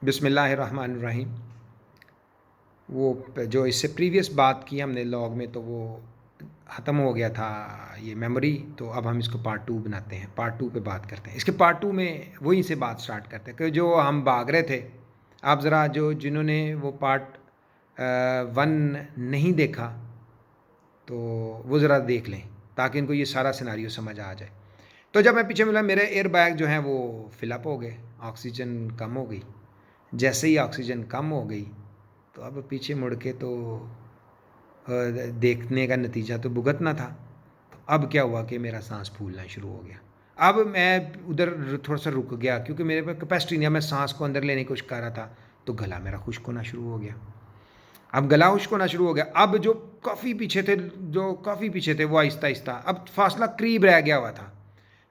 बिस्मिल्लाहिर्रहमानिर्रहीम। वो जो इससे प्रीवियस बात की हमने लॉग में, तो वो ख़त्म हो गया था ये मेमोरी। तो अब हम इसको पार्ट 2 बनाते हैं, पार्ट 2 पे बात करते हैं। इसके पार्ट 2 में वहीं से बात स्टार्ट करते हैं कि जो हम भाग रहे थे। आप ज़रा जिन्होंने वो पार्ट 1 नहीं देखा, तो वो ज़रा देख लें ताकि इनको ये सारा सिनेरियो समझ आ जाए। तो जब मैं पीछे मिला, मेरे एयर बैग जो हैं वो फिलअप हो गए, ऑक्सीजन कम हो गई। जैसे ही ऑक्सीजन कम हो गई, तो अब पीछे मुड़ के तो देखने का नतीजा तो भुगतना था। तो अब क्या हुआ कि मेरा सांस फूलना शुरू हो गया। अब मैं उधर थोड़ा सा रुक गया क्योंकि मेरे पे कैपेसिटी नहीं है, मैं सांस को अंदर लेने की कोशिश कर रहा था। तो गला मेरा खुश्क होना शुरू हो गया। अब गला खुश्क होना शुरू हो गया। अब जो काफ़ी पीछे थे, वो आहिस्ता आहिस्ता, अब फासला करीब रह गया हुआ था।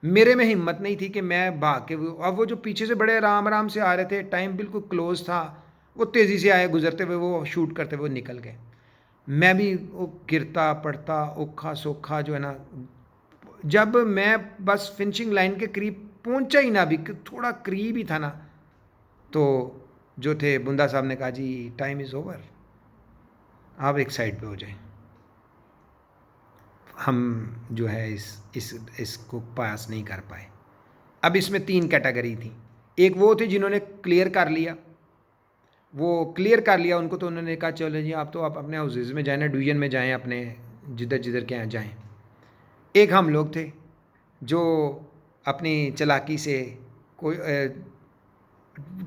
मेरे में हिम्मत नहीं थी कि मैं भाग के, अब वो जो पीछे से बड़े आराम आराम से आ रहे थे, टाइम बिल्कुल क्लोज था, वो तेज़ी से आए, गुजरते हुए, वो शूट करते हुए निकल गए। मैं भी वो गिरता पड़ता औखा सोखा जो है ना, जब मैं बस फिनिशिंग लाइन के करीब पहुंचा ही ना, भी थोड़ा करीब ही था ना, तो जो थे बुंदा साहब ने कहा, जी टाइम इज़ ओवर, आप एक साइड पे हो जाएं। हम जो है इसको पास नहीं कर पाए। अब इसमें 3 कैटेगरी थी। एक वो थे जिन्होंने क्लियर कर लिया, उनको तो उन्होंने कहा चलो जी, आप तो आप अपने हाउसेज में जाएँ ना, डिवीज़न में जाएँ, अपने जिधर जिधर के यहाँ जाएँ। एक हम लोग थे जो अपनी चालाकी से कोई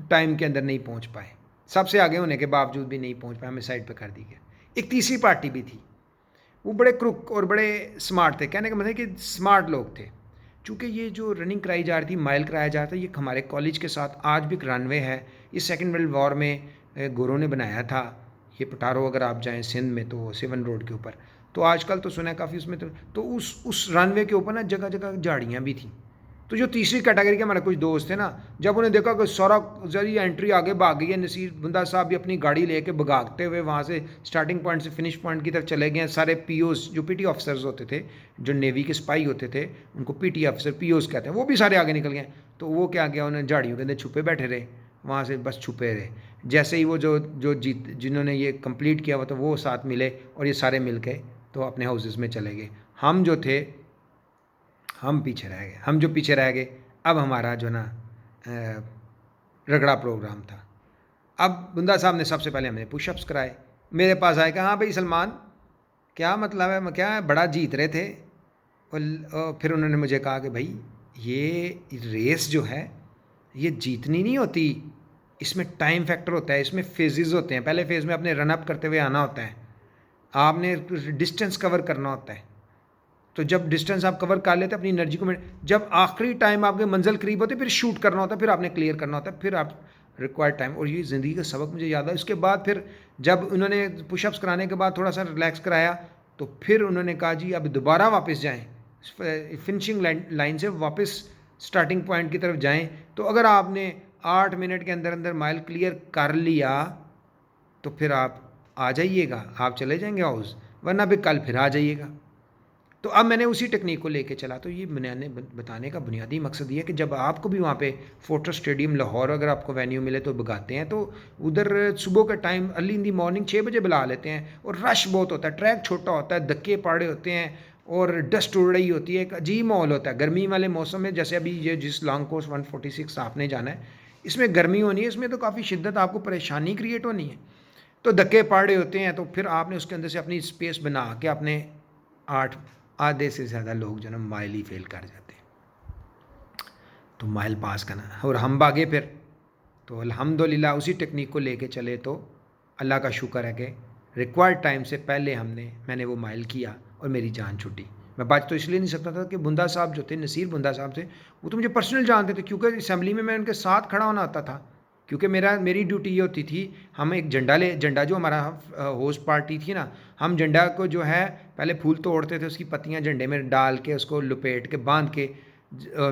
टाइम के अंदर नहीं पहुंच पाए, सबसे आगे होने के बावजूद भी नहीं पहुंच पाए, हमें साइड पे कर दी गया। एक तीसरी पार्टी भी थी, वो बड़े क्रुक और बड़े स्मार्ट थे। कहने का मतलब कि स्मार्ट लोग थे। चूँकि ये जो रनिंग कराई जा रही थी, माइल कराया जा रहा था, ये हमारे कॉलेज के साथ आज भी एक रनवे है। ये सेकेंड वर्ल्ड वॉर में गोरों ने बनाया था। ये पटारो अगर आप जाएँ सिंध में, तो सेवन रोड के ऊपर, तो आजकल तो सुना है काफ़ी उसमें, तो उस रनवे के ऊपर ना जगह जगह झाड़ियाँ भी थी। तो जो तीसरी कैटेगरी के हमारे कुछ दोस्त थे ना, जब उन्हें देखा कि सारा जरिए एंट्री आगे भाग गई है, नसीर बुंदा साहब भी अपनी गाड़ी लेके भगाते हुए वहाँ से स्टार्टिंग पॉइंट से फिनिश पॉइंट की तरफ चले गए। सारे पीओस जो पीटी ऑफिसर्स होते थे, जो नेवी के स्पाई होते थे, उनको पीटी ऑफिसर पीओस कहते हैं, वो भी सारे आगे निकल गए। तो वो क्या गया, उन्हें झाड़ियों के अंदर छुपे बैठे रहे, वहाँ से बस छुपे रहे। जैसे ही वो जो जिन्होंने ये कंप्लीट किया हुआ, तो वो साथ मिले और ये सारे मिल के तो अपने हाउसेस में चले गए। हम जो थे, हम पीछे रह गए। हम जो पीछे रह गए, अब हमारा जो ना रगड़ा प्रोग्राम था। अब बुंदा साहब ने सबसे पहले हमें पुशअप्स कराए। मेरे पास आए कि हाँ भाई सलमान, क्या मतलब है, क्या है, बड़ा जीत रहे थे। और फिर उन्होंने मुझे कहा कि भाई, ये रेस जो है, ये जीतनी नहीं होती, इसमें टाइम फैक्टर होता है, इसमें फेजेस होते हैं। पहले फेज़ में अपने रन अप करते हुए आना होता है, आपने डिस्टेंस कवर करना होता है। तो जब डिस्टेंस आप कवर कर लेते हैं, अपनी एनर्जी को, जब आखिरी टाइम आपके मंजिल करीब होते, फिर शूट करना होता है, फिर आपने क्लियर करना होता है, फिर आप रिक्वायर्ड टाइम। और ये ज़िंदगी का सबक मुझे याद है। उसके बाद फिर जब उन्होंने पुशअप्स कराने के बाद थोड़ा सा रिलैक्स कराया, तो फिर उन्होंने कहा जी अब दोबारा वापस जाएँ, फिनिशिंग लाइन से वापस स्टार्टिंग पॉइंट की तरफ जाएँ। तो अगर आपने 8 मिनट के अंदर अंदर माइल क्लियर कर लिया, तो फिर आप आ जाइएगा, आप चले जाएंगे हाउस, वरना फिर कल फिर आ जाइएगा। तो अब मैंने उसी टेक्निक को लेके चला। तो ये मैंने बताने का बुनियादी मकसद ये है कि जब आपको भी वहाँ पे फोर्ट्रेस स्टेडियम लाहौर अगर आपको वेन्यू मिले तो भगाते हैं, तो उधर सुबह का time early in the morning 6 बजे बुला लेते हैं, और रश बहुत होता है, ट्रैक छोटा होता है, धक्के पाड़े होते हैं, और डस्ट उड़ रही होती है, एक अजीब माहौल होता है। गर्मी वाले मौसम में, जैसे अभी ये जिस लॉन्ग कोर्स 146 आपने जाना है, इसमें गर्मी होनी है, इसमें तो काफ़ी शिद्दत, आपको परेशानी क्रिएट होनी है। तो धक्के पाड़े होते हैं, तो फिर आपने उसके अंदर से अपनी स्पेस बना के अपने 8 आधे से ज़्यादा लोग जो ना माइल ही फेल कर जाते हैं। तो माइल पास करना, और हम भागे फिर। तो अल्हम्दुलिल्लाह उसी टेक्निक को लेके चले, तो अल्लाह का शुक्र है कि रिक्वायर्ड टाइम से पहले मैंने वो माइल किया और मेरी जान छुटी। मैं बच तो इसलिए नहीं सकता था कि बुंदा साहब जो थे, नसीर बुंदा साहब थे, वो तो मुझे पर्सनल जानते थे, क्योंकि असेंबली में मैं उनके साथ खड़ा होना होता था। क्योंकि मेरी ड्यूटी ये होती थी, हम एक झंडा जो हमारा होस्ट पार्टी थी ना, हम झंडा को जो है पहले फूल तोड़ते थे, उसकी पत्तियां झंडे में डाल के, उसको लपेट के बांध के,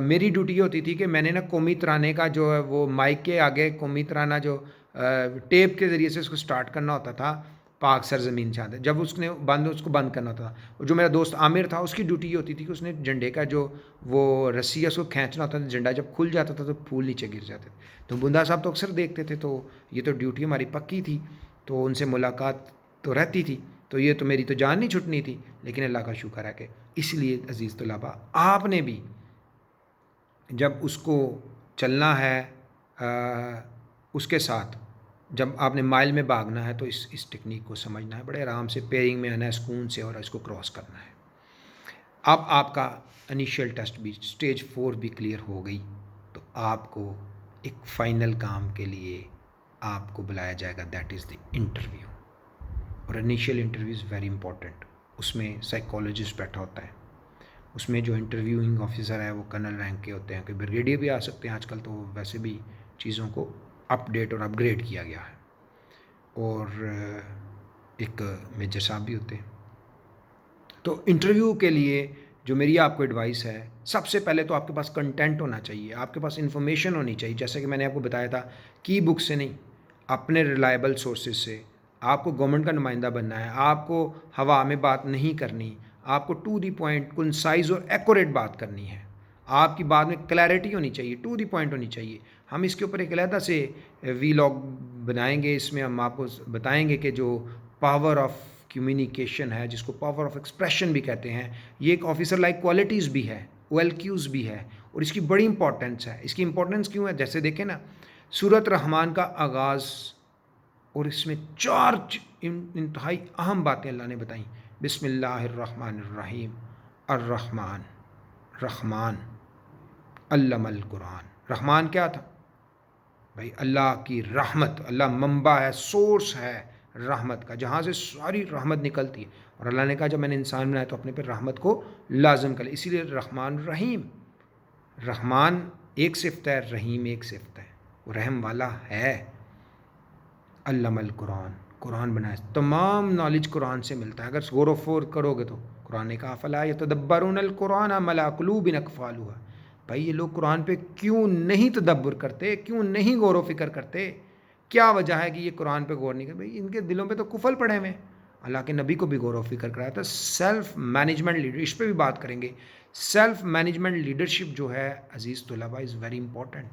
मेरी ड्यूटी ये होती थी कि मैंने ना कौमी तराने का जो है वो माइक के आगे कौमी तराना जो टेप के ज़रिए से उसको स्टार्ट करना होता था। पाक सरजमीन चाहते, जब उसको बंद करना था, और जो मेरा दोस्त आमिर था उसकी ड्यूटी ये होती थी कि उसने झंडे का जो वो रस्सी है उसको खींचना होता था, झंडा जब खुल जाता था तो फूल नीचे गिर जाते थे। तो बुंदा साहब तो अक्सर देखते थे, तो ये तो ड्यूटी हमारी पक्की थी, तो उनसे मुलाकात तो रहती थी, तो ये तो मेरी तो जान नहीं छुटनी थी। लेकिन अल्लाह का शुक्र है कि इसलिए अज़ीज़ तलबा आपने भी जब उसको चलना है उसके साथ, जब आपने माइल में भागना है तो इस टेक्निक को समझना है, बड़े आराम से पेयरिंग में आना है सुकून से, और इसको क्रॉस करना है। अब आपका इनिशियल टेस्ट भी स्टेज 4 भी क्लियर हो गई, तो आपको एक फ़ाइनल काम के लिए आपको बुलाया जाएगा, दैट इज़ द इंटरव्यू। और initial interview is very important. उसमें साइकोलॉजिस्ट बैठा होता है, उसमें जो इंटरव्यूइंग ऑफिसर है वो कर्नल रैंक के होते हैं, कोई ब्रिगेडियर भी आ सकते हैं आजकल, तो वैसे भी चीज़ों को अपडेट और अपग्रेड किया गया है। और एक मेजर साहब भी होते हैं। तो इंटरव्यू के लिए जो मेरी आपको एडवाइस है, सबसे पहले तो आपके पास कंटेंट होना चाहिए, आपके पास इंफॉर्मेशन होनी चाहिए। जैसे कि मैंने आपको बताया था, की बुक से नहीं, अपने रिलायबल सोर्सेज से। आपको गवर्नमेंट का नुमाइंदा बनना है, आपको हवा में बात नहीं करनी, आपको टू दी पॉइंट कंसाइज और एक्यूरेट बात करनी है। आपकी बात में क्लैरिटी होनी चाहिए, टू दी पॉइंट होनी चाहिए। हम इसके ऊपर एक अलहदा से वीलॉग बनाएंगे, इसमें हम आपको बताएंगे कि जो पावर ऑफ कम्युनिकेशन है, जिसको पावर ऑफ एक्सप्रेशन भी कहते हैं, ये एक ऑफिसर लाइक क्वालिटीज़ भी है, OLQs भी है, और इसकी बड़ी इंपॉर्टेंस है। इसकी इंपॉर्टेंस क्यों है? जैसे देखें ना, सूरत रहमान का आगाज़, और इसमें 4 इंतहाई अहम बातें अल्लाह ने बताई। बिस्मिल्लाहिर्रहमानिर्रहीम, अर्रहमान, रहमान, अल्लमल कुरान। रहमान क्या था भाई? अल्लाह की रहमत, अल्लाह मंबा है, सोर्स है रहमत का, जहाँ से सारी रहमत निकलती है। और अल्लाह ने कहा जब मैंने इंसान बनाया तो अपने पर रहमत को लाजम कर, इसीलिए रहमान रहीम। रहमान एक सिफ्त है, रहीम एक सिफ्त है, वो रहम वाला है। अल्लमल कुरान, कुरान बनाया, तमाम नॉलेज कुरान से मिलता है। अगर गौर व फौर करोगे तो कुरान ने कहा फला यतदब्बरुनल कुरान अम अला कुलूबिन अक़फ़ालुहा। भाई ये लोग कुरान पे क्यों नहीं तदब्बर करते, क्यों नहीं गौर व फिक्र करते? क्या वजह है कि ये कुरान पे गौर नहीं करते? भाई इनके दिलों पे तो कुफल पड़े हुए। अल्लाह के नबी को भी गौर व फिक्र कराया था। सेल्फ मैनेजमेंट लीडर, इस पर भी बात करेंगे। सेल्फ मैनेजमेंट लीडरशिप जो है अज़ीज़ तलबा इज़ वेरी इंपॉर्टेंट।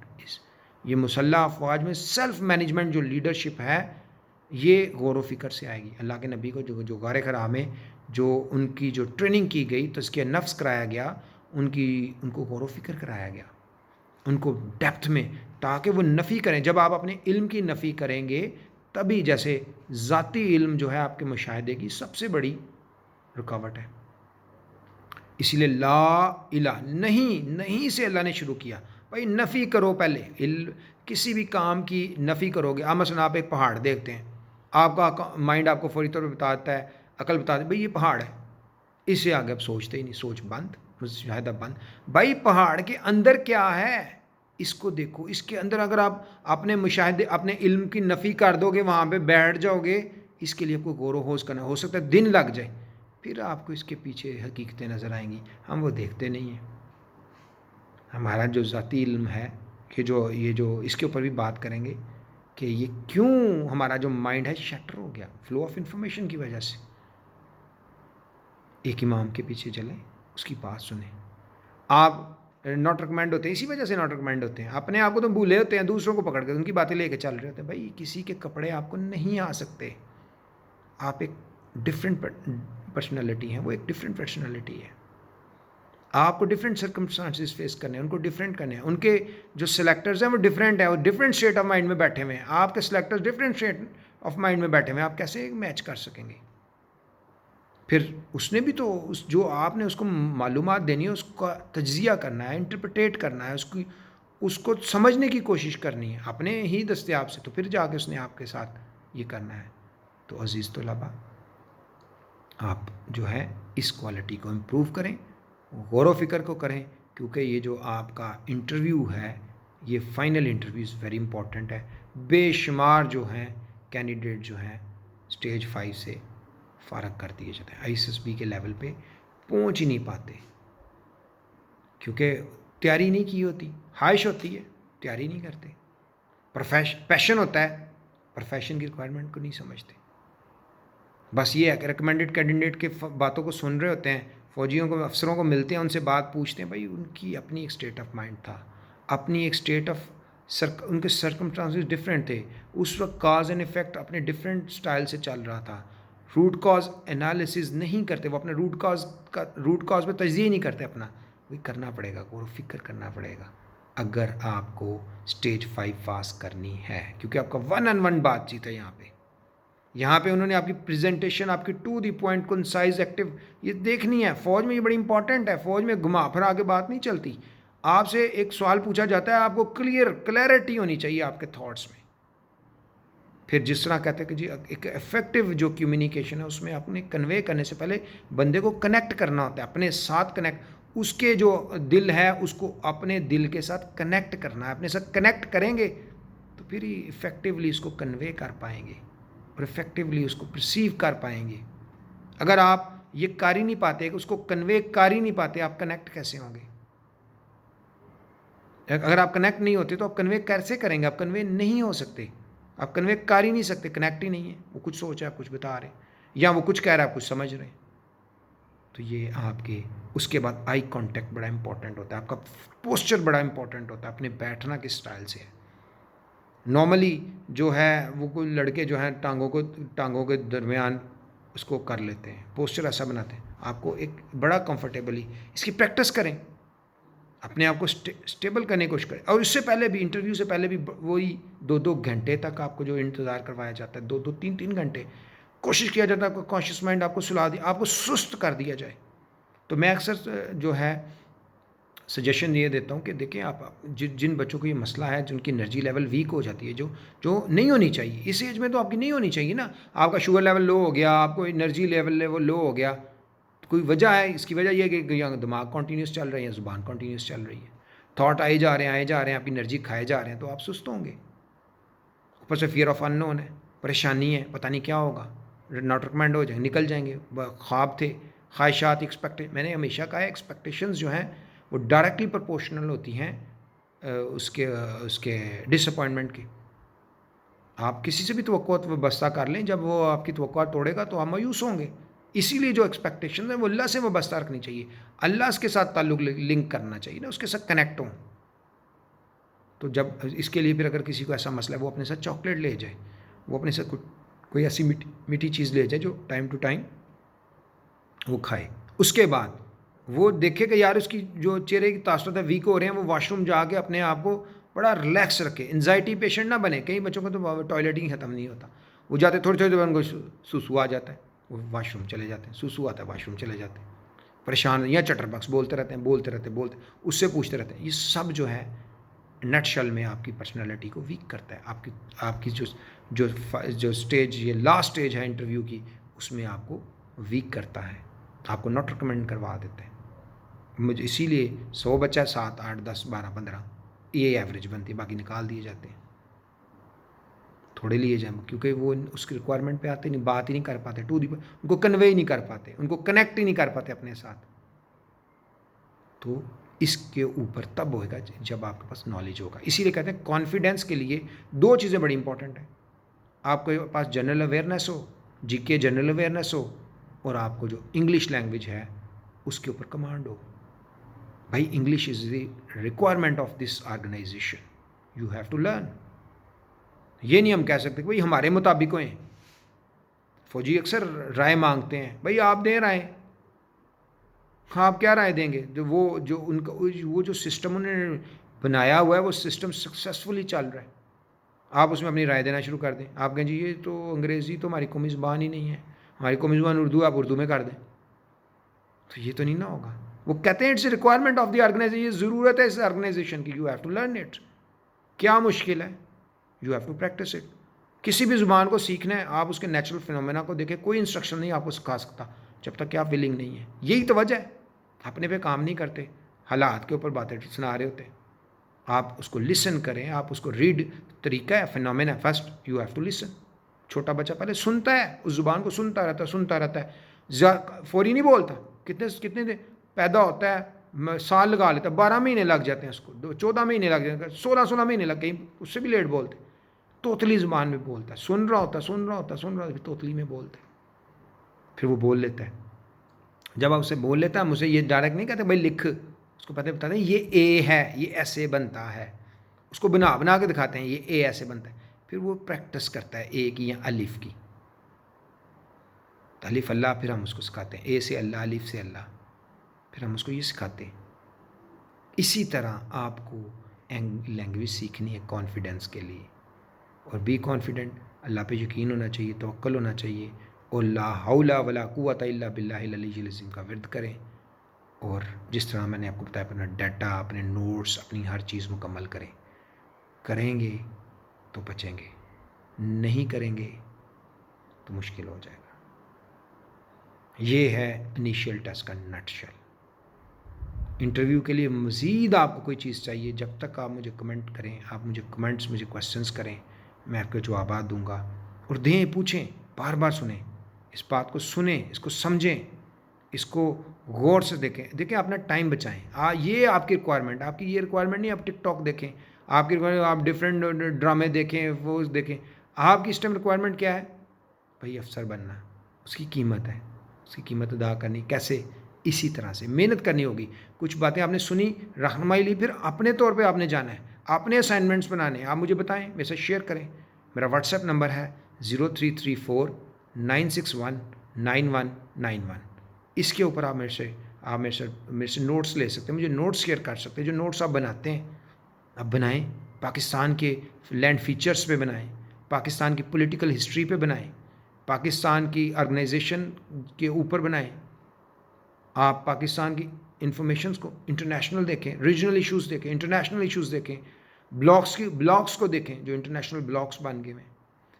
ये मुसल्लह अफवाज में सेल्फ मैनेजमेंट जो लीडरशिप है, ये गौर व फिक्र से आएगी। अल्लाह के नबी को जो गारे खरा में जो उनकी जो ट्रेनिंग की गई, तो इसके नफ्स कराया गया, उनको गौर व फिक्र कराया गया, उनको डेप्थ में, ताकि वो नफ़ी करें। जब आप अपने इल्म की नफ़ी करेंगे तभी, जैसे ज़ाती इल्म जो है आपके मुशाहिदे की सबसे बड़ी रुकावट है। इसीलिए ला इलाह नहीं से अल्लाह ने शुरू किया। भाई नफ़ी करो पहले, किसी भी काम की नफ़ी करोगे। मसलन आप एक पहाड़ देखते हैं, आपका माइंड आपको फौरी तौर पर बताता है, अकल बताती है भाई ये पहाड़ है, इससे आगे आप सोचते ही नहीं, सोच बंद, मुशाहिदा बंद। भाई पहाड़ के अंदर क्या है इसको देखो, इसके अंदर अगर आप अपने मुशाहिदे, अपने इल्म की नफ़ी कर दोगे, वहाँ पे बैठ जाओगे, इसके लिए आपको गौर व होश करना, हो सकता है दिन लग जाए, फिर आपको इसके पीछे हकीकतें नज़र आएंगी। हम वो देखते नहीं हैं। हमारा जो ज़ाती इल्म है कि ये जो इसके ऊपर भी बात करेंगे कि ये क्यों हमारा जो माइंड है शटर हो गया, फ्लो ऑफ इंफॉर्मेशन की वजह से। एक इमाम के पीछे चलें, उसकी बात सुने। आप नॉट रिकमेंड होते हैं, इसी वजह से नॉट रिकमेंड होते हैं। अपने आप को तो भूले होते हैं, दूसरों को पकड़ कर उनकी बातें लेके चल रहे होते हैं। भाई किसी के कपड़े आपको नहीं आ सकते, आप एक डिफरेंट पर्सनैलिटी हैं, वो एक डिफरेंट पर्सनैलिटी है। आपको डिफरेंट सर्कमस्टांसिस फेस करने हैं, उनको डिफरेंट करने हैं। उनके जो सिलेक्टर्स हैं वो डिफरेंट है, वो डिफरेंट स्टेट ऑफ माइंड में बैठे हुए हैं। आपके selectors different state of mind में बैठे हुए हैं, आप कैसे मैच कर सकेंगे? फिर उसने भी तो जो आपने उसको मालूमात देनी है, उसका तज्जिया करना है, इंटरप्रेटेट करना है, उसको समझने की कोशिश करनी है अपने ही दस्तियाब से, तो फिर जाके उसने आपके साथ ये करना है। तो अज़ीज़ तलबा, आप जो है इस क्वालिटी को इम्प्रूव करें, गौर व फिक्र को करें, क्योंकि ये जो आपका इंटरव्यू है, ये final interview is very important है। बेशुमार जो हैं कैंडिडेट जो हैं स्टेज 5 से फ़ारग कर दिए जाते हैं, ISSB के लेवल पे पहुंच ही नहीं पाते, क्योंकि तैयारी नहीं की होती। ख्वाहिश होती है, तैयारी नहीं करते। पैशन होता है, प्रोफेशन की रिक्वायरमेंट को नहीं समझते। बस ये है कि रिकमेंडेड कैंडिडेट के बातों को सुन रहे होते हैं, फ़ौजियों को, अफसरों को मिलते हैं, उनसे बात पूछते हैं, भाई उनकी अपनी एक स्टेट ऑफ माइंड था, अपनी एक स्टेट ऑफ उनके सर्कमस्टांसेस डिफरेंट थे उस वक्त, काज एंड इफेक्ट अपने डिफरेंट स्टाइल से चल रहा था। रूट कॉज एनालिसिस नहीं करते वो, अपने रूट कॉज पे तजज़िया नहीं करते अपना, वही करना पड़ेगा, गौर फिक्र करना पड़ेगा अगर आपको स्टेज 5 पास करनी है, क्योंकि आपका 1-on-1 बातचीत है यहाँ पे उन्होंने आपकी प्रेजेंटेशन, आपकी to the point, concise, active, ये देखनी है। फौज में ये बड़ी इंपॉर्टेंट है, फौज में घुमा फिरा के बात नहीं चलती। आपसे एक सवाल पूछा जाता है, आपको क्लैरिटी होनी चाहिए आपके थॉट्स में। फिर जिस तरह कहते हैं कि जी एक इफेक्टिव जो कम्युनिकेशन है उसमें अपने कन्वे करने से पहले बंदे को कनेक्ट करना होता है, अपने साथ कनेक्ट, उसके जो दिल है उसको अपने दिल के साथ कनेक्ट करना है। अपने साथ कनेक्ट करेंगे तो फिर ही इफ़ेक्टिवली उसको कन्वे कर पाएंगे और इफ़ेक्टिवली उसको परसीव कर पाएंगे। अगर आप ये कर ही नहीं पाते, उसको कन्वे कर ही नहीं पाते, आप कनेक्ट कैसे होंगे? अगर आप कनेक्ट नहीं होते तो आप कन्वे कैसे करेंगे? आप कन्वे नहीं हो सकते, आप कन्वे कर ही नहीं सकते, कनेक्ट ही नहीं है। वो कुछ सोच रहा है, कुछ बता रहे, या वो कुछ कह रहा है, कुछ समझ रहे हैं। तो ये आपके, उसके बाद आई कांटेक्ट बड़ा इंपॉर्टेंट होता है, आपका पोस्चर बड़ा इंपॉर्टेंट होता है, अपने बैठना किस स्टाइल से है। नॉर्मली जो है वो कोई लड़के जो हैं टांगों के दरमियान उसको कर लेते हैं, पोस्चर ऐसा बनाते हैं। आपको एक बड़ा कंफर्टेबली इसकी प्रैक्टिस करें, अपने आप को स्टेबल करने की कोशिश करें। और इससे पहले भी, इंटरव्यू से पहले भी वही 2-2 घंटे तक आपको जो इंतज़ार करवाया जाता है, 2-2 3-3 घंटे कोशिश किया जाता है आपको कॉन्शियस माइंड आपको सुला दिया, आपको सुस्त कर दिया जाए। तो मैं अक्सर जो है सजेशन ये देता हूँ कि देखिए आप जिन बच्चों को ये मसला है, जिनकी एनर्जी लेवल वीक हो जाती है, जो नहीं होनी चाहिए इस एज में, तो आपकी नहीं होनी चाहिए ना। आपका शुगर लेवल लो हो गया, आपको एनर्जी लेवल लो हो गया, कोई वजह है। इसकी वजह यह है कि दिमाग कॉन्टीन्यूस चल रही है, ज़ुबान कॉन्टीन्यूस चल रही है, थॉट आए जा रहे हैं, आपकी एनर्जी खाए जा रहे हैं, तो आप सुस्त होंगे। ऊपर से फियर ऑफ अननोन है, परेशानी है, पता नहीं क्या होगा, नॉट रिकमेंड हो जाए, निकल जाएंगे। ख्वाब थे, ख्वाहिशात, मैंने हमेशा कहा है एक्सपेक्टेशंस जो हैं वो डायरेक्टली प्रोपोर्शनल होती हैं उसके डिसअपॉइंटमेंट की। आप किसी से भी तवक्कुआत वाबस्ता कर लें, जब वो आपकी तवक्कुआत तोड़ेगा तो आप मायूस होंगे। इसीलिए जो एक्सपेक्टेशन है वो अल्लाह से वाबस्ता रखनी चाहिए, अल्लाह के साथ ताल्लुक़ लिंक करना चाहिए ना, उसके साथ कनेक्ट हों। तो जब इसके लिए फिर अगर किसी को ऐसा मसला है, वो अपने साथ चॉकलेट ले जाए, वो अपने साथ कोई ऐसी मीठी चीज़ ले जाए जो टाइम टू टाइम वो खाए। उसके बाद वो देखे कि यार उसकी जो चेहरे की तासुरात है वीक हो रहे हैं, वो वॉशरूम जाके अपने आप को बड़ा रिलैक्स रखे, एंजाइटी पेशेंट ना बने। कई बच्चों को तो टॉयलेट ही ख़त्म नहीं होता, वो जाते थोड़ी थोड़ी देर उनको सुसु आ जाता है, वो वॉशरूम चले जाते हैं, सुसु आता है वॉशरूम चले जाते हैं, परेशान या चटरबक्स बोलते रहते, उससे पूछते रहते हैं। ये सब जो है नटशल में आपकी पर्सनैलिटी को वीक करता है। आपकी जो स्टेज, ये लास्ट स्टेज है इंटरव्यू की, उसमें आपको वीक करता है, आपको नॉट रिकमेंड करवा देते हैं। मुझे इसीलिए 100 बच्चा 7, 8, 10, 12, 15 ये एवरेज बनती है, बाकी निकाल दिए जाते हैं, थोड़े लिए जाए, क्योंकि वो उसकी रिक्वायरमेंट पे आते नहीं, बात ही नहीं कर पाते, उनको कन्वे ही नहीं कर पाते, उनको कनेक्ट ही नहीं कर पाते अपने साथ। तो इसके ऊपर तब होएगा जब आपके पास नॉलेज होगा। इसीलिए कहते हैं कॉन्फिडेंस के लिए 2 चीज़ें बड़ी इंपॉर्टेंट हैं, आपके पास जनरल अवेयरनेस हो, जीके जनरल अवेयरनेस हो, और आपको जो इंग्लिश लैंग्वेज है उसके ऊपर कमांड हो। भाई English is the requirement of this organisation, you have to learn. ये नहीं हम कह सकते भाई हमारे मुताबिक होएं। फौजी अक्सर राय मांगते हैं, भाई आप दें राय, हाँ आप क्या राय देंगे? वो जो सिस्टम उन्होंने बनाया हुआ है, वो सिस्टम सक्सेसफुली चल रहा है, आप उसमें अपनी राय देना शुरू कर दें। आप कहें जी ये तो अंग्रेज़ी तो हमारी कौमी ज़बान ही नहीं है, हमारी कौमी ज़बान उर्दू, आप उर्दू में कर दें, तो ये तो नहीं ना होगा। वो कहते हैं it's a requirement of the organisation, ये ज़रूरत है इस ऑर्गेनाइजेशन की, you have to learn it. क्या मुश्किल है? You have to practise it. किसी भी ज़ुबान को सीखना है, आप उसके नेचुरल फिनोमेना को देखें, कोई इंस्ट्रक्शन नहीं आपको सिखा सकता जब तक कि आप विलिंग नहीं है। यही तो वजह है, अपने पे काम नहीं करते, हालात के ऊपर बातें सुना रहे होते। आप उसको लिसन करें, आप उसको रीड, तरीका है, phenomena first you have to listen. छोटा बच्चा पहले सुनता है, उस ज़ुबान को सुनता रहता है, फौरी नहीं बोलता। कितने दिन पैदा होता है, साल लगा लेता है, 12 महीने लग जाते हैं उसको, 14 महीने लग जाते हैं, 16 महीने लग गए, उससे भी लेट बोलते। तोतली ज़ुबान में बोलता है, सुन रहा होता, फिर तोतली में बोलते। फिर वो बोल लेता है। जब आप उसे बोल लेता है, हम उसे ये डायरेक्ट नहीं कहते भाई लिख, उसको पहले बताते हैं ये ए है, ये ऐसे बनता है, उसको बना बना के दिखाते हैं ये ए ऐसे बनता है। फिर वो प्रैक्टिस करता है ए की या अलिफ की, अलिफ अल्लाह, फिर हम उसको सिखाते हैं ए से अल्लाह, अलिफ से अल्लाह, फिर हम उसको ये सिखाते हैं। इसी तरह आपको लैंग्वेज सीखनी है कॉन्फिडेंस के लिए, और बी कॉन्फिडेंट, अल्लाह पे यकीन होना चाहिए, तवक्कल होना चाहिए, और ला हौला वला कुव्वता इल्ला बिल्लाहिल अलीय्यिल अज़ीम का विर्द करें। और जिस तरह मैंने आपको बताया, अपना डाटा, अपने नोट्स, अपनी हर चीज़ मुकम्मल करें। करेंगे तो बचेंगे, नहीं करेंगे तो मुश्किल हो जाएगा। ये है इनिशियल टेस्ट का नटशेल। इंटरव्यू के लिए मज़ीद आपको कोई चीज़ चाहिए, जब तक आप मुझे कमेंट करें, आप मुझे कमेंट्स, मुझे क्वेश्चंस करें, मैं आपके जवाब दूंगा। और दें, पूछें, बार बार सुनें, इस बात को सुनें, इसको समझें, इसको गौर से देखें। देखिए, अपना टाइम बचाएं। ये आपकी रिक्वायरमेंट, आपकी ये रिक्वायरमेंट नहीं आप टिकटॉक देखें, आपकी रिक्वायरमेंट आप डिफरेंट ड्रामे देखें, वो देखें। आपकी इस टाइम रिक्वायरमेंट क्या है? भाई अफसर बनना, उसकी कीमत है, उसकी कीमत अदा करनी कैसे? इसी तरह से मेहनत करनी होगी। कुछ बातें आपने सुनी, रहनुमाई ली, फिर अपने तौर पे आपने जाना है, अपने असाइनमेंट्स बनाने हैं। आप मुझे बताएं, मेरे साथ शेयर करें। मेरा व्हाट्सएप नंबर है 033496199191। इसके ऊपर आप मेरे से नोट्स ले सकते हैं, मुझे नोट्स शेयर कर सकते हैं। जो नोट्स आप बनाते हैं, आप बनाएं, पाकिस्तान के लैंड फीचर्स पे बनाएं, पाकिस्तान की पॉलिटिकल हिस्ट्री पे बनाएं, पाकिस्तान की ऑर्गेनाइजेशन के ऊपर बनाएं। आप पाकिस्तान की इंफॉर्मेशन को इंटरनेशनल देखें, रीजनल इश्यूज़ देखें, इंटरनेशनल इश्यूज़ देखें, ब्लॉक्स को देखें जो इंटरनेशनल ब्लॉक्स बन गए हैं।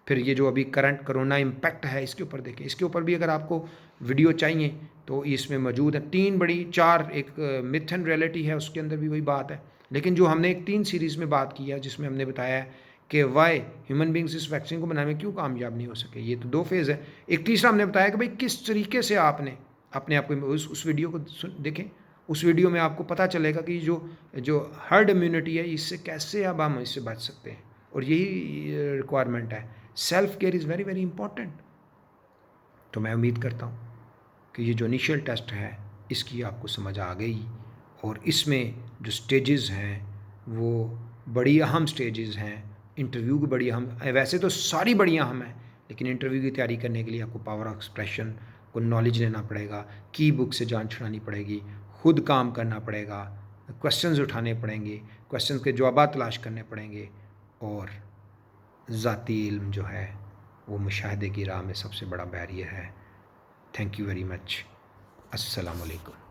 फिर ये जो अभी करंट कोरोना इम्पैक्ट है, इसके ऊपर देखें। इसके ऊपर भी अगर आपको वीडियो चाहिए तो इसमें मौजूद है। 3 बड़ी 4, एक मिथ एंड रियलिटी है, उसके अंदर भी वही बात है। लेकिन जो हमने एक 3 सीरीज़ में बात की है, जिसमें हमने बताया है कि वाई ह्यूमन बींग्स इस वैक्सीन को बनाने में क्यों कामयाब नहीं हो सके। ये तो 2 फेज़ है। एक तीसरा हमने बताया कि भाई किस तरीके से आपने अपने आप को, उस वीडियो को देखें। उस वीडियो में आपको पता चलेगा कि जो हर्ड इम्यूनिटी है, इससे कैसे अब हम इससे बच सकते हैं। और यही रिक्वायरमेंट है। Self care is very very important. तो मैं उम्मीद करता हूँ कि ये जो इनिशियल टेस्ट है, इसकी आपको समझ आ गई, और इसमें जो स्टेजेस हैं वो बड़ी अहम स्टेजेस हैं। इंटरव्यू की बड़ी अहम, वैसे तो सारी बड़ी अहम है, लेकिन इंटरव्यू की तैयारी करने के लिए आपको पावर ऑफ एक्सप्रेशन को नॉलेज लेना पड़ेगा, की बुक से जान छुड़ानी पड़ेगी, खुद काम करना पड़ेगा, क्वेश्चंस उठाने पड़ेंगे, क्वेश्चंस के जवाब तलाश करने पड़ेंगे, और ज़ाती इल्म जो है वो मुशाहिदे की राह में सबसे बड़ा बैरियर है। Thank you very much. अस्सलाम वालेकुम।